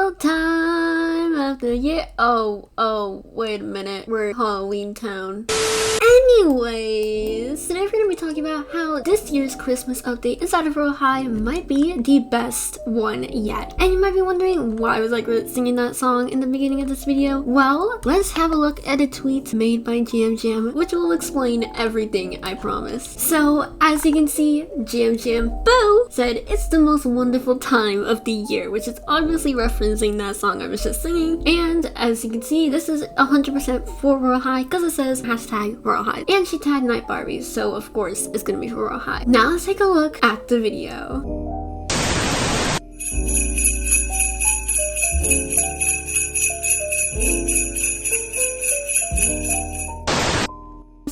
wonderful time of the year. Oh, wait a minute. We're Halloween Town. Anyways, today we're going to be talking about how this year's Christmas update inside of Royale High might be the best one yet. And you might be wondering why I was singing that song in the beginning of this video. Well, let's have a look at a tweet made by Jam, which will explain everything, I promise. So, as you can see, Jam Boo said it's the most wonderful time of the year, which is obviously referencing that song I was just singing. And as you can see, this is 100% for Royale High because it says hashtag Royale High. And she tagged Night Barbie, so of course it's gonna be for Royale High. Now let's take a look at the video.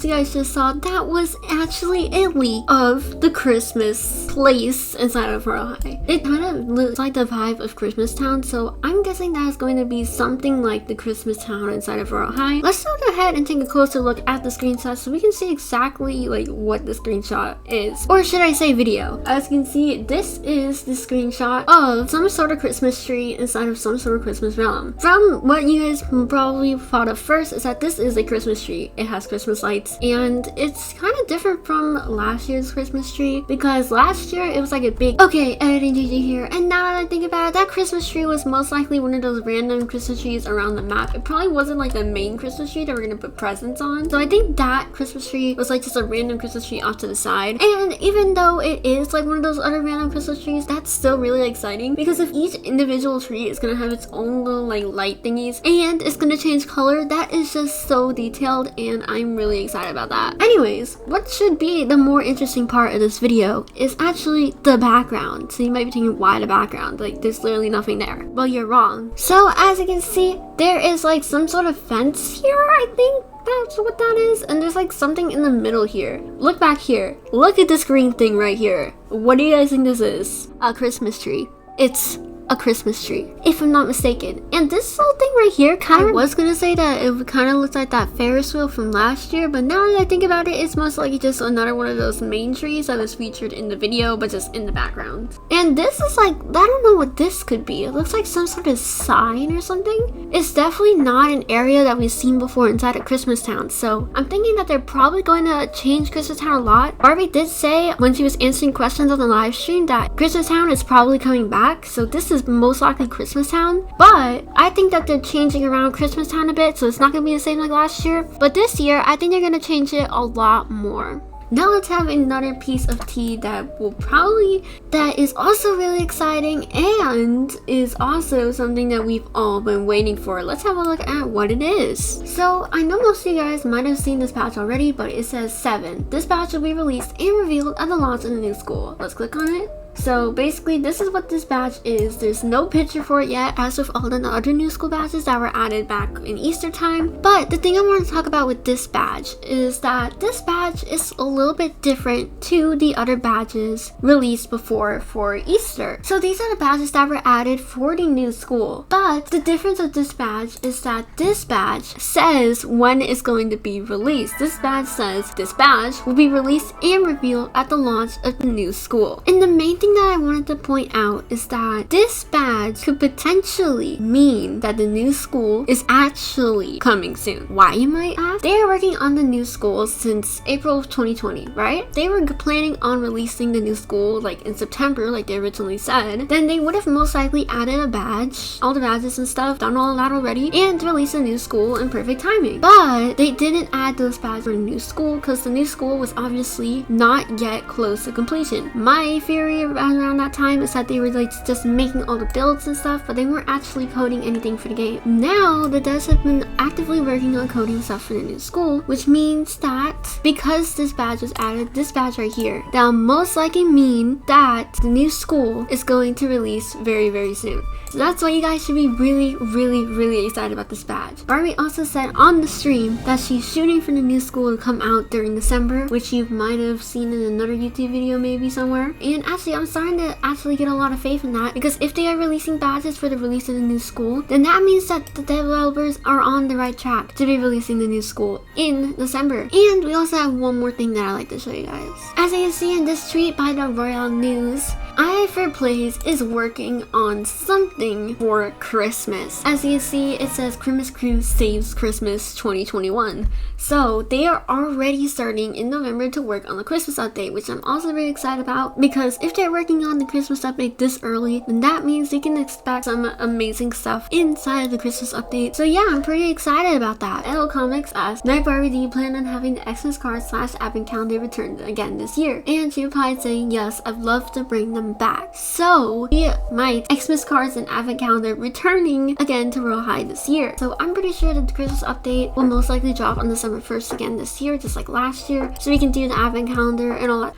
You guys just saw, that was actually a leak of the Christmas place inside of Royale High. It kind of looks like the vibe of Christmas Town, so I'm guessing that is going to be something like the Christmas Town inside of Royale High. Let's go ahead and take a closer look at the screenshot so we can see exactly what the screenshot is. Or should I say video? As you can see, this is the screenshot of some sort of Christmas tree inside of some sort of Christmas realm. From what you guys probably thought of first is that this is a Christmas tree. It has Christmas lights. And it's kind of different from last year's Christmas tree because last year it was like a big, okay, editing GG here. And now that I think about it, that Christmas tree was most likely one of those random Christmas trees around the map. It probably wasn't like the main Christmas tree that we're gonna put presents on. So I think that Christmas tree was like just a random Christmas tree off to the side. And even though it is like one of those other random Christmas trees, that's still really exciting because if each individual tree is gonna have its own little light thingies and it's gonna change color, that is just so detailed and I'm really excited about that. Anyways, what should be the more interesting part of this video is actually the background. So you might be thinking, why the background? There's literally nothing there. Well, you're wrong. So as you can see, there is some sort of fence here, I think. That's what that is. And there's something in the middle here. Look back here. Look at this green thing right here. What do you guys think this is? A Christmas tree. It's a Christmas tree, if I'm not mistaken. And this little thing right here, I was gonna say that it kind of looks like that Ferris wheel from last year, but now that I think about it, it's most likely just another one of those main trees that was featured in the video, but just in the background. And this is I don't know what this could be. It looks like some sort of sign or something. It's definitely not an area that we've seen before inside of Christmas Town, so I'm thinking that they're probably going to change Christmas Town a lot. Barbie did say when she was answering questions on the live stream that Christmas Town is probably coming back, so this is most likely Christmas Town, but I think that they're changing around Christmas Town a bit, so it's not gonna be the same like last year. But this year, I think they're gonna change it a lot more. Now let's have another piece of tea that is also really exciting and is also something that we've all been waiting for. Let's have a look at what it is. So I know most of you guys might have seen this badge already, but it says 7. This badge will be released and revealed at the launch of the new school. Let's click on it. So basically, this is what this badge is. There's no picture for it yet, as with all the other new school badges that were added back in Easter time. But the thing I want to talk about with this badge is that this badge is a little bit different to the other badges released before for Easter. So these are the badges that were added for the new school. But the difference of this badge is that this badge says when it's going to be released. This badge says this badge will be released and revealed at the launch of the new school. And the main thing that I wanted to point out is that this badge could potentially mean that the new school is actually coming soon. Why, you might ask? They are working on the new school since April of 2020, right? They were planning on releasing the new school in September, like they originally said. Then they would have most likely added a badge, all the badges and stuff, done all that already, and released a new school in perfect timing. But they didn't add those badges for the new school because the new school was obviously not yet close to completion. My theory around that time is that they were just making all the builds and stuff, but they weren't actually coding anything for the game. Now the devs have been actively working on coding stuff for the new school, which means that because this badge was added, this badge right here, that'll most likely mean that the new school is going to release very, very soon. So that's why you guys should be really, really, really excited about this badge. Barbie also said on the stream that she's shooting for the new school to come out during December, which you might have seen in another YouTube video maybe somewhere. And actually, I'm starting to actually get a lot of faith in that, because if they are releasing badges for the release of the new school, then that means that the developers are on the right track to be releasing the new school in December. And we also have one more thing that I like to show you guys. As you can see in this tweet by the Royale News, I Plays is working on something for Christmas. As you see, it says Christmas Crew Saves Christmas 2021. So they are already starting in November to work on the Christmas update, which I'm also very excited about, because if they're working on the Christmas update this early, then that means you can expect some amazing stuff inside of the Christmas update. So yeah, I'm pretty excited about that. L Comics asks, Night Barbie, do you plan on having the Xmas card / advent calendar returned again this year? And she replied saying, yes, I'd love to bring them back. So we might Xmas cards and advent calendar returning again to Royale High this year. So I'm pretty sure that the Christmas update will most likely drop on December 1st again this year, just like last year, so we can do the advent calendar and all that.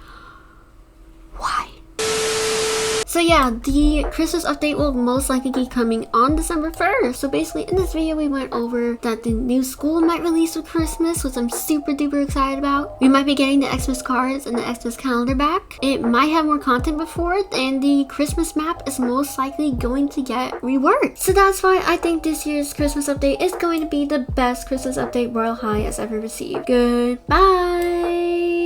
Why? So yeah, the Christmas update will most likely be coming on December 1st. So basically in this video we went over that the new school might release with Christmas, which I'm super duper excited about. We might be getting the Xmas cards and the Xmas calendar back. It might have more content before it, and the Christmas map is most likely going to get reworked. So that's why I think this year's Christmas update is going to be the best Christmas update Royale High has ever received. Goodbye!